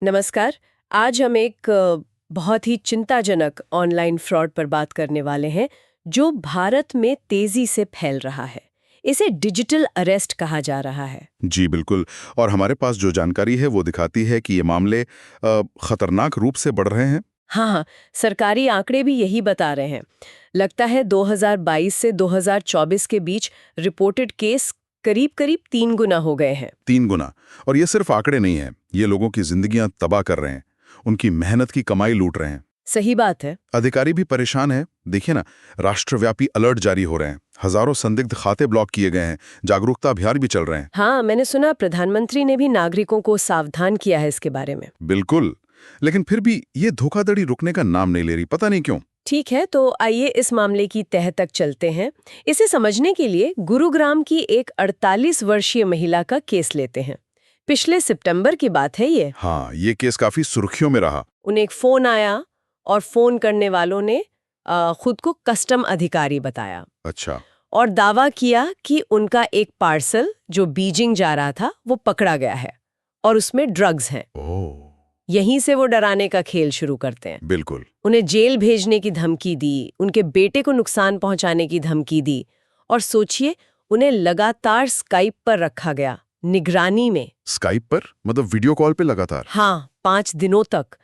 नमस्कार। आज हम एक बहुत ही चिंताजनक ऑनलाइन फ्रॉड पर बात करने वाले हैं जो भारत में तेजी से फैल रहा है। इसे डिजिटल अरेस्ट कहा जा रहा है। जी बिल्कुल। और हमारे पास जो जानकारी है वो दिखाती है कि ये मामले खतरनाक रूप से बढ़ रहे हैं। हाँ, सरकारी आंकड़े भी यही बता रहे हैं। लगता है 2022 से 2024 के बीच रिपोर्टेड केस करीब करीब 3 गुना हो गए हैं। 3 गुना। और ये सिर्फ आंकड़े नहीं है, ये लोगों की जिंदगियां तबाह कर रहे हैं, उनकी मेहनत की कमाई लूट रहे हैं। सही बात है। अधिकारी भी परेशान है। देखिए ना, राष्ट्रव्यापी अलर्ट जारी हो रहे हैं, हजारों संदिग्ध खाते ब्लॉक किए गए हैं, जागरूकता अभियान भी चल रहे हैं। हाँ, मैंने सुना प्रधानमंत्री ने भी नागरिकों को सावधान किया है इसके बारे में। बिल्कुल। लेकिन फिर भी ये धोखाधड़ी रुकने का नाम नहीं ले रही, पता नहीं क्यों। ठीक है, तो आइए इस मामले की तह तक चलते हैं। इसे समझने के लिए गुरुग्राम की एक 48 वर्षीय महिला का केस लेते हैं। पिछले सितंबर की बात है ये। हाँ, ये केस काफी सुर्खियों में रहा। उन्हें एक फोन आया और फोन करने वालों ने खुद को कस्टम अधिकारी बताया अच्छा। और दावा किया कि उनका एक पार्सल जो बीजिंग जा रहा था वो पकड़ा गया है और उसमें ड्रग्स हैं। ओह। यहीं से वो डराने का खेल शुरू करते हैं। बिल्कुल। उन्हें जेल भेजने की धमकी दी, उनके बेटे को नुकसान पहुंचाने की धमकी दी और सोचिए, उन्हें लगातार स्काइप पर रखा गया, निगरानी में। स्काइप पर मतलब वीडियो कॉल पे लगातार? हाँ, 5 दिनों तक।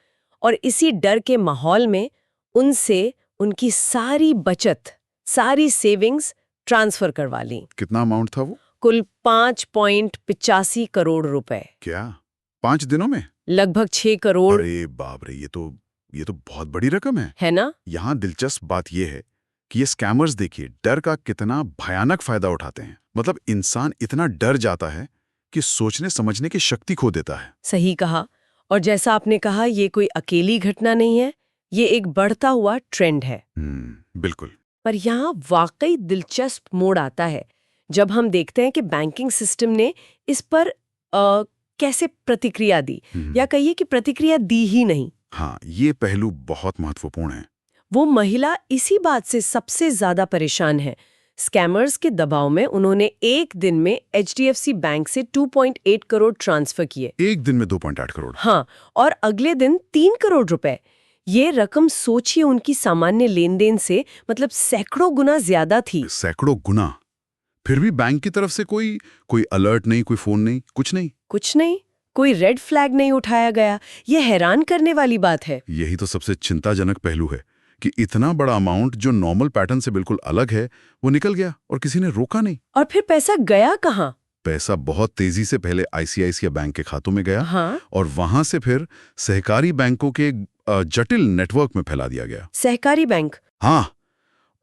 और इसी डर के माहौल में उनसे उनकी सारी बचत, सारी सेविंग्स ट्रांसफर करवा ली। कितना अमाउंट था वो? कुल 5.85 करोड़ रुपए। क्या 5 दिनों में? लगभग 6 करोड़। अरे बाप रे, ये तो बहुत बड़ी रकम है ना? यहाँ दिलचस्प बात यह है कि ये स्कैमर्स, देखिए, डर का कितना भयानक फायदा उठाते हैं। मतलब इंसान इतना डर जाता है कि सोचने समझने की शक्ति खो देता है। सही कहा। और जैसा आपने कहा, ये कोई अकेली घटना नहीं है, ये एक बढ़ता हुआ ट्रेंड है। बिल्कुल। पर यहाँ वाकई दिलचस्प मोड़ आता है जब हम देखते हैं कि बैंकिंग सिस्टम ने इस पर कैसे प्रतिक्रिया दी, या कहिए कि प्रतिक्रिया दी ही नहीं। हाँ, ये पहलू बहुत महत्वपूर्ण है। वो महिला इसी बात से सबसे ज्यादा परेशान है। स्कैमर्स के दबाव में उन्होंने एक दिन में एचडीएफसी बैंक से 2.8 करोड़ ट्रांसफर किए। एक दिन में 2.8 करोड़? हाँ, और अगले दिन 3 करोड़ रुपए। ये रकम सोचिए उनकी सामान्य लेन-देन से मतलब सैकड़ों गुना ज्यादा थी। सैकड़ों गुना? फिर भी बैंक की तरफ से कोई अलर्ट नहीं, कोई फोन नहीं, कुछ नहीं? कुछ नहीं, कोई रेड फ्लैग नहीं उठाया गया। ये हैरान करने वाली बात है। यही तो सबसे चिंताजनक पहलू है कि इतना बड़ा अमाउंट जो नॉर्मल पैटर्न से बिल्कुल अलग है, वो निकल गया और किसी ने रोका नहीं। और फिर पैसा गया कहाँ? पैसा बहुत तेजी से पहले आईसीआईसीआई बैंक के खातों में गया। हाँ? और वहां से फिर सहकारी बैंकों के जटिल नेटवर्क में फैला दिया गया। सहकारी बैंक? हाँ,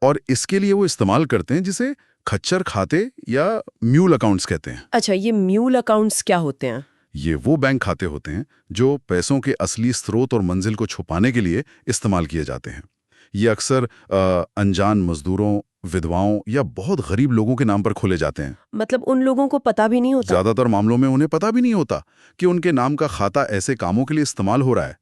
और इसके लिए वो इस्तेमाल करते हैं जिसे खच्चर खाते या म्यूल अकाउंट्स कहते हैं। अच्छा, ये म्यूल अकाउंट्स क्या होते हैं? ये वो बैंक खाते होते हैं जो पैसों के असली स्रोत और मंजिल को छुपाने के लिए इस्तेमाल किए जाते हैं। ये अक्सर अनजान मजदूरों, विधवाओं या बहुत गरीब लोगों के नाम पर खोले जाते हैं। मतलब उन लोगों को पता भी नहीं होता? ज्यादातर मामलों में उन्हें पता भी नहीं होता कि उनके नाम का खाता ऐसे कामों के लिए इस्तेमाल हो रहा है।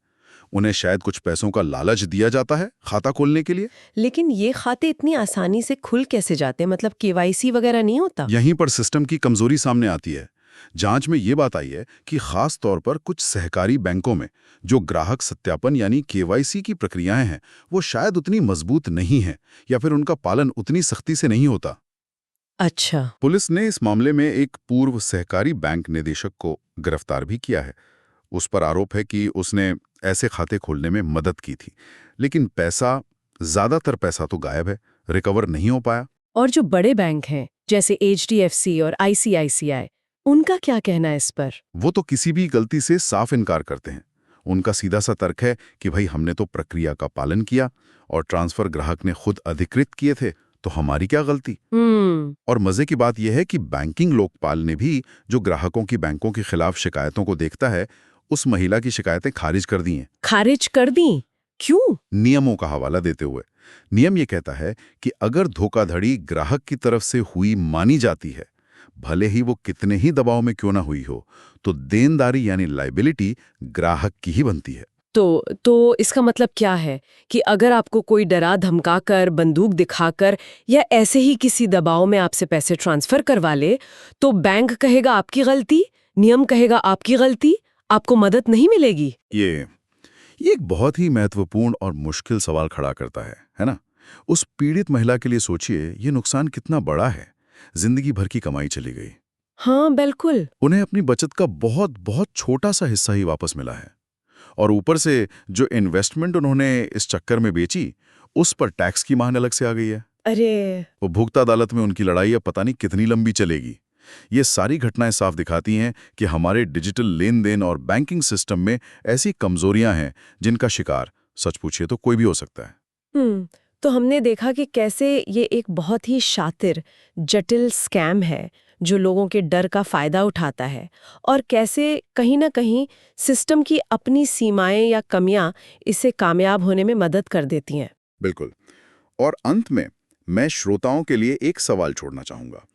उन्हें शायद कुछ पैसों का लालच दिया जाता है खाता खोलने के लिए। लेकिन ये खाते इतनी आसानी से खुल कैसे जाते हैं? मतलब केवाईसी वगैरह नहीं होता? यहीं पर सिस्टम की कमजोरी सामने आती है। जांच में ये बात आई है कि खास तौर पर कुछ सहकारी बैंकों में जो ग्राहक सत्यापन यानी केवाईसी की प्रक्रियाएं हैं, वो शायद उतनी मजबूत नहीं हैं या फिर उनका पालन उतनी सख्ती से नहीं होता। अच्छा। पुलिस ने इस मामले में एक पूर्व सहकारी बैंक निदेशक को गिरफ्तार भी किया है। उस पर आरोप है कि उसने ऐसे खाते खोलने में मदद की थी, लेकिन ज्यादातर पैसा तो गायब है, रिकवर नहीं हो पाया। और जो बड़े बैंक हैं जैसे एचडीएफसी और आईसीआईसीआई, उनका क्या कहना है इस पर? वो तो किसी भी गलती से साफ इनकार करते हैं। उनका सीधा सा तर्क है कि भाई, हमने तो प्रक्रिया का पालन किया और ट्रांसफर ग्राहक ने खुद अधिकृत किए थे, तो हमारी क्या गलती। और मजे की बात यह है कि बैंकिंग लोकपाल ने भी जो ग्राहकों की बैंकों के खिलाफ शिकायतों को देखता है, उस महिला की शिकायतें खारिज कर दी हैं। खारिज कर दी? क्यों? नियमों का हवाला देते हुए। नियम ये कहता है कि अगर धोखाधड़ी ग्राहक की तरफ से हुई मानी जाती है, भले ही वो कितने ही दबाव में क्यों ना हुई हो, तो देनदारी यानी लायबिलिटी ग्राहक की ही बनती है। तो इसका मतलब क्या है कि अगर आपको कोई डरा धमकाकर, बंदूक दिखाकर या ऐसे ही किसी दबाव में आपसे पैसे ट्रांसफर करवा ले, तो बैंक कहेगा आपकी गलती, नियम कहेगा आपकी गलती, आपको मदद नहीं मिलेगी। ये एक बहुत ही महत्वपूर्ण और मुश्किल सवाल खड़ा करता है ना? उस पीड़ित महिला के लिए सोचिए, ये नुकसान कितना बड़ा है। जिंदगी भर की कमाई चली गई। हाँ बिल्कुल। उन्हें अपनी बचत का बहुत बहुत छोटा सा हिस्सा ही वापस मिला है, और ऊपर से जो इन्वेस्टमेंट उन्होंने इस चक्कर में बेची, उस पर टैक्स की माहन अलग से आ गई है। अरे। उपभोक्ता अदालत में उनकी लड़ाई अब पता नहीं कितनी लंबी चलेगी। ये सारी घटनाएं साफ दिखाती हैं कि हमारे डिजिटल लेन देन और बैंकिंग सिस्टम में ऐसी कमजोरियां हैं जिनका शिकार, सच पूछिए तो, कोई भी हो सकता है। तो हमने देखा कि कैसे ये एक बहुत ही शातिर, जटिल स्कैम है जो लोगों के डर का फायदा उठाता है, और कैसे कहीं ना कहीं सिस्टम की अपनी सीमाएं या कमियां इसे कामयाब होने में मदद कर देती हैं। बिल्कुल। और अंत में मैं श्रोताओं के लिए एक सवाल छोड़ना चाहूंगा।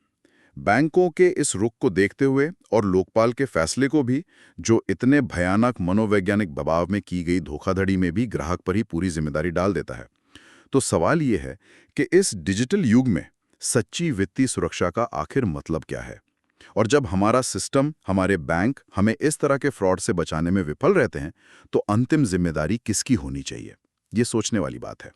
बैंकों के इस रुख को देखते हुए और लोकपाल के फैसले को भी, जो इतने भयानक मनोवैज्ञानिक दबाव में की गई धोखाधड़ी में भी ग्राहक पर ही पूरी जिम्मेदारी डाल देता है, तो सवाल ये है कि इस डिजिटल युग में सच्ची वित्तीय सुरक्षा का आखिर मतलब क्या है? और जब हमारा सिस्टम, हमारे बैंक हमें इस तरह के फ्रॉड से बचाने में विफल रहते हैं, तो अंतिम जिम्मेदारी किसकी होनी चाहिए? ये सोचने वाली बात है।